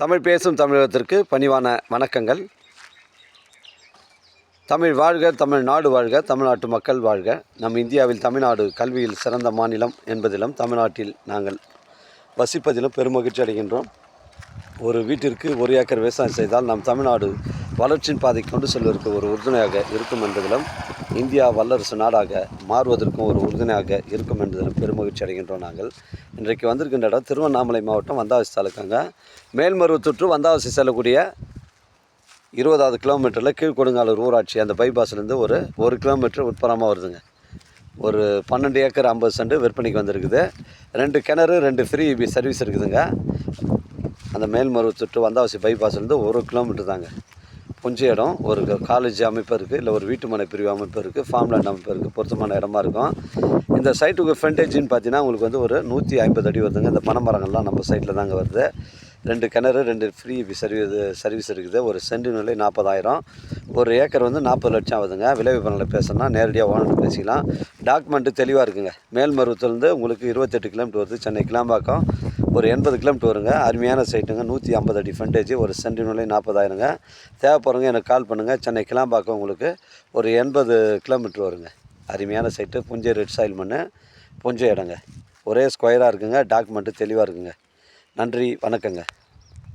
தமிழ் பேசும் தமிழகத்திற்கு பணிவான வணக்கங்கள். தமிழ் வாழ்க, தமிழ்நாடு வாழ்க, தமிழ்நாட்டு மக்கள் வாழ்க. நம் இந்தியாவில் தமிழ்நாடு கல்வியில் சிறந்த மாநிலம் என்பதிலும் தமிழ்நாட்டில் நாங்கள் வசிப்பதிலும் பெருமகிழ்ச்சி அடைகின்றோம். ஒரு வீட்டிற்கு 1 ஏக்கர் விவசாயம் செய்தால் நம் தமிழ்நாடு வளர்ச்சியின் பாதை கொண்டு செல்வதற்கு ஒரு உறுதுணையாக இருக்கும் என்பதிலும், இந்தியா வல்லரசு நாடாக மாறுவதற்கும் ஒரு உறுதுணையாக இருக்கும் என்பதிலும் பெருமகிழ்ச்சி அடைகின்றோம். நாங்கள் இன்றைக்கு வந்திருக்கின்ற இடம் திருவண்ணாமலை மாவட்டம் வந்தாவசி தாலுக்காங்க. மேல்மருவத்தூர் வந்தாவசி செல்லக்கூடிய 20வது கிலோமீட்டரில் கீழ்கொடுங்காலூர் ஊராட்சி அந்த பைபாஸ்லேருந்து ஒரு 1 கிலோமீட்டர் உட்புறமாக வருதுங்க. ஒரு 12 ஏக்கர் 50 சென்ட் விற்பனைக்கு வந்திருக்குது. 2 கிணறு, 2 ஃப்ரீ சர்வீஸ் இருக்குதுங்க. அந்த மேல்மருவத்தூர் வந்தாவசி பைபாஸ்லேருந்து 1 கிலோமீட்டர் தாங்க. கொஞ்சம் இடம், ஒரு காலேஜ் அமைப்பு இருக்குது, இல்லை ஒரு வீட்டு மனை பிரிவு அமைப்பு இருக்குது, ஃபார்ம்லேண்ட் அமைப்பு இருக்குது, பொருத்தமான இடமா இருக்கும். இந்த சைட்டுக்கு ஃப்ரண்டேஜின்னு பார்த்தீங்கன்னா உங்களுக்கு வந்து ஒரு 150 அடி வருதுங்க. இந்த பனைமரங்கள்லாம் நம்ம சைட்டில் தாங்க வருது. 2 கிணறு, 2 ஃப்ரீ சர்வீஸ் இருக்குது. ஒரு சென்ட் நிலை 40,000, 1 ஏக்கர் வந்து 40 லட்சம் ஆகுதுங்க. விலை விவரங்களை பேசணும்னா நேரடியாக ஓனர் பேசிக்கலாம். டாக்குமெண்ட்டு தெளிவாக இருக்குங்க. மேல்மருவத்தூர்லேருந்து உங்களுக்கு 28 கிலோமீட்டர் வருது. சென்னை கிளாம்பாக்கம் ஒரு 80 கிலோமீட்டர் வருங்க. அருமையான சைட்டுங்க. 150 அடி ஃப்ரண்டேஜ், ஒரு சென்ட் நிலை 40,000ங்க. தேவைப்படுறவங்க எனக்கு கால் பண்ணுங்கள். சென்னை கிளாம்பாக்கம் உங்களுக்கு ஒரு 80 கிலோமீட்டர் வருங்க. அருமையான சைட்டு, புஞ்சை ரெட் சாயில் மண், புஞ்சை இடங்க. ஒரே ஸ்கொயராக இருக்குங்க. டாக்குமெண்ட்டு தெளிவாக இருக்குங்க. நன்றி, வணக்கங்க.